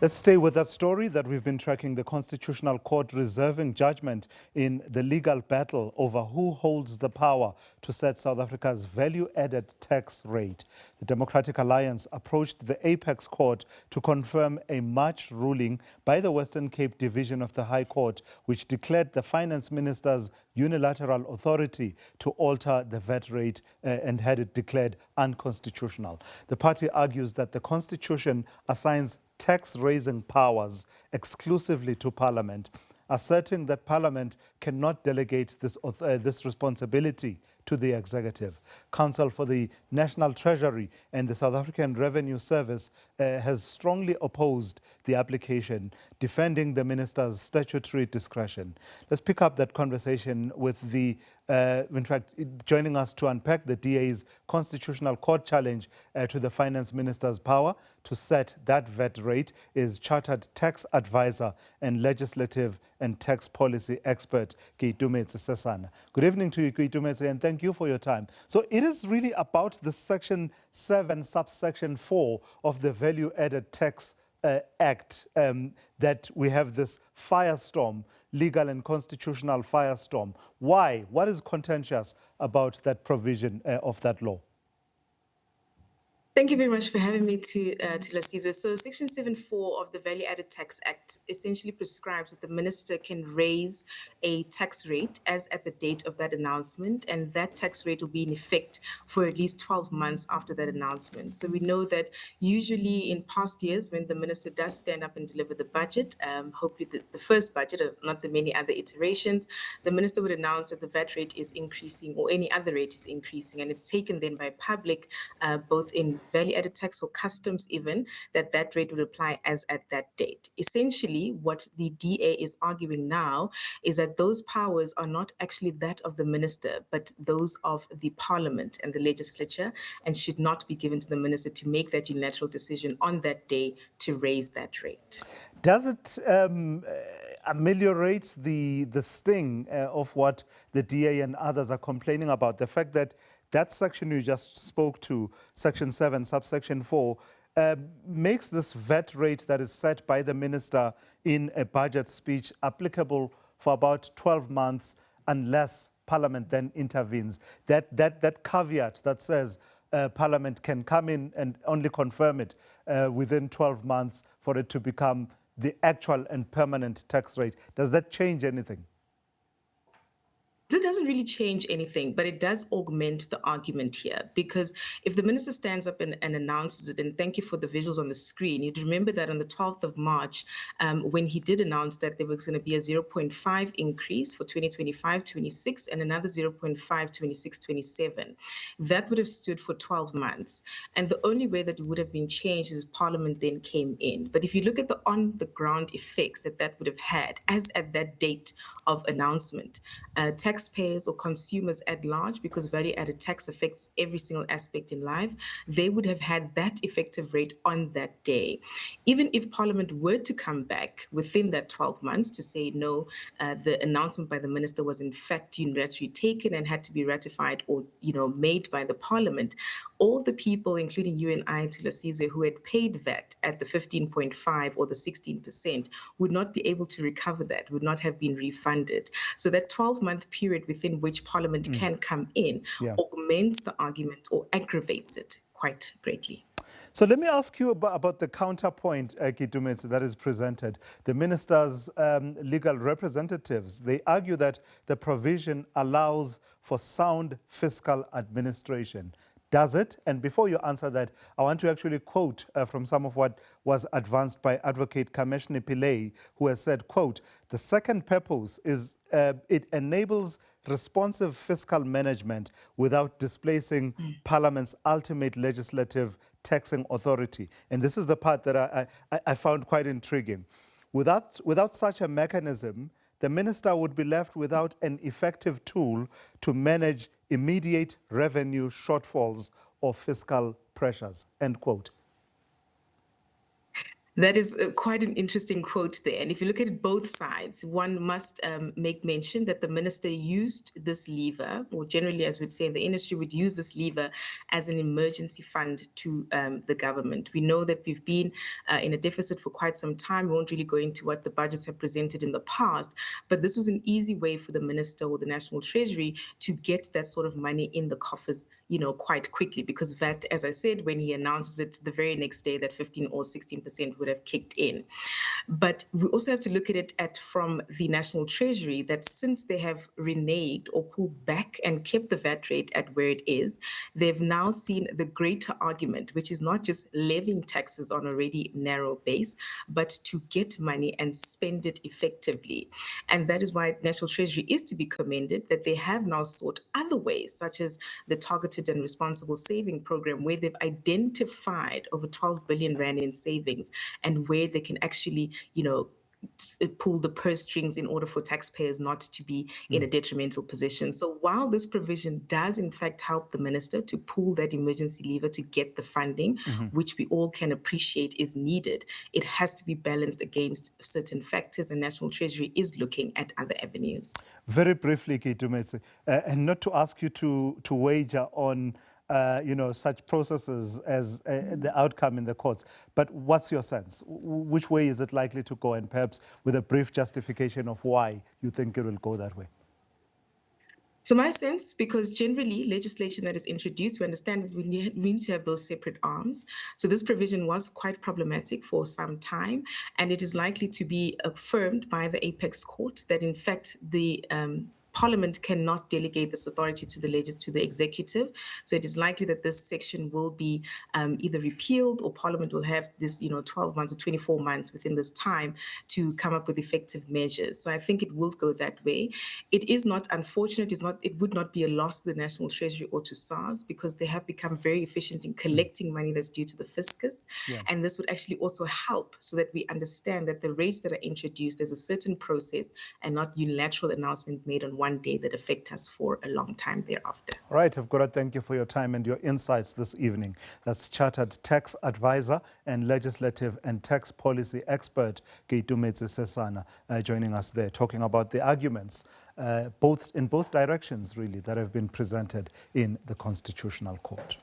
Let's stay with that story that we've been tracking, the Constitutional Court reserving judgment in the legal battle over who holds the power to set South Africa's value-added tax rate. The Democratic Alliance approached the Apex Court to confirm a March ruling by the Western Cape Division of the High Court, which declared the Finance Minister's unilateral authority to alter the VAT rate and had it declared unconstitutional. The party argues that the Constitution assigns tax-raising powers exclusively to Parliament, asserting that Parliament cannot delegate this responsibility to the executive. Counsel for the National Treasury and the South African Revenue Service has strongly opposed the application, defending the minister's statutory discretion. Let's pick up that conversation with the, in fact, joining us to unpack the DA's Constitutional Court challenge to the Finance Minister's power to set that VAT rate is Chartered Tax Advisor and Legislative and Tax Policy Expert Keitumetse Sesana. Good evening to you, Keitumetse, and thank you for your time. So it is really about the Section 7, subsection 4 of the Value Added Tax Act that we have this firestorm, legal and constitutional firestorm. Why? What is contentious about that provision of that law? Thank you very much for having me to Lasizwe. So Section 7.4 of the Value Added Tax Act essentially prescribes that the minister can raise a tax rate as at the date of that announcement, and that tax rate will be in effect for at least 12 months after that announcement. So we know that usually in past years, when the minister does stand up and deliver the budget, hopefully the first budget, not the many other iterations, the minister would announce that the VAT rate is increasing or any other rate is increasing, and it's taken then by public, both in value-added tax or customs even, that rate would apply as at that date. Essentially, what the DA is arguing now is that those powers are not actually that of the minister, but those of the parliament and the legislature, and should not be given to the minister to make that unilateral decision on that day to raise that rate. Does it ameliorate the sting of what the DA and others are complaining about? The fact that that section you just spoke to, Section 7, subsection 4, makes this VAT rate that is set by the minister in a budget speech applicable for about 12 months unless Parliament then intervenes. That caveat that says Parliament can come in and only confirm it within 12 months for it to become the actual and permanent tax rate. Does that change anything? That doesn't really change anything, but it does augment the argument here, because if the minister stands up and announces it, and thank you for the visuals on the screen, you'd remember that on the 12th of March, when he did announce that there was going to be a 0.5 increase for 2025-26 and another 0.5 26-27, that would have stood for 12 months. And the only way that it would have been changed is if Parliament then came in. But if you look at the on-the-ground effects that would have had, as at that date of announcement, taxpayers or consumers at large, because value-added tax affects every single aspect in life, they would have had that effective rate on that day. Even if Parliament were to come back within that 12 months to say, no, the announcement by the minister was in fact unilaterally taken and had to be ratified or made by the Parliament, all the people, including you and I, Lasizwe, who had paid VAT at the 15.5 or the 16%, would not be able to recover that, would not have been refunded. So that 12-month period within which Parliament can come in augments the argument or aggravates it quite greatly. So let me ask you about the counterpoint, Keitumetse, that is presented. The minister's legal representatives, they argue that the provision allows for sound fiscal administration. Does it? And before you answer that, I want to actually quote from some of what was advanced by Advocate Kameshni Pillay, who has said, quote, "The second purpose is it enables responsive fiscal management without displacing Parliament's ultimate legislative taxing authority." And this is the part that I found quite intriguing. Without such a mechanism, the minister would be left without an effective tool to manage immediate revenue shortfalls or fiscal pressures, end quote. That is quite an interesting quote there. And if you look at both sides, one must make mention that the minister used this lever, or generally, as we'd say in the industry, would use this lever as an emergency fund to the government. We know that we've been in a deficit for quite some time. We won't really go into what the budgets have presented in the past, but this was an easy way for the minister or the National Treasury to get that sort of money in the coffers, quite quickly, because VAT, as I said, when he announces it the very next day, that 15 or 16% would have kicked in. But we also have to look at it from the National Treasury, that since they have reneged or pulled back and kept the VAT rate at where it is, they've now seen the greater argument, which is not just levying taxes on a already narrow base, but to get money and spend it effectively. And that is why National Treasury is to be commended, that they have now sought other ways, such as the Targeted and Responsible Saving Program, where they've identified over 12 billion rand in savings, and where they can actually, pull the purse strings in order for taxpayers not to be in a detrimental position. So while this provision does in fact help the minister to pull that emergency lever to get the funding, which we all can appreciate is needed, it has to be balanced against certain factors, and National Treasury is looking at other avenues. Very briefly, Keitumetse, and not to ask you to wager on such processes as the outcome in the courts. But what's your sense? Which way is it likely to go? And perhaps with a brief justification of why you think it will go that way. So my sense, because generally legislation that is introduced, we understand that we need to have those separate arms. So this provision was quite problematic for some time, and it is likely to be affirmed by the apex court that in fact the Parliament cannot delegate this authority to the executive. So it is likely that this section will be either repealed, or Parliament will have this, 12 months or 24 months within this time to come up with effective measures. So I think it will go that way. It is not unfortunate. It would not be a loss to the National Treasury or to SARS, because they have become very efficient in collecting money that's due to the fiscus. Yeah. And this would actually also help so that we understand that the rates that are introduced, there's a certain process and not unilateral announcement made on one day that affect us for a long time thereafter. All right, I've got to thank you for your time and your insights this evening. That's Chartered Tax Advisor and Legislative and Tax Policy Expert Keitumetse Sesana joining us there, talking about the arguments in both directions, really, that have been presented in the Constitutional Court.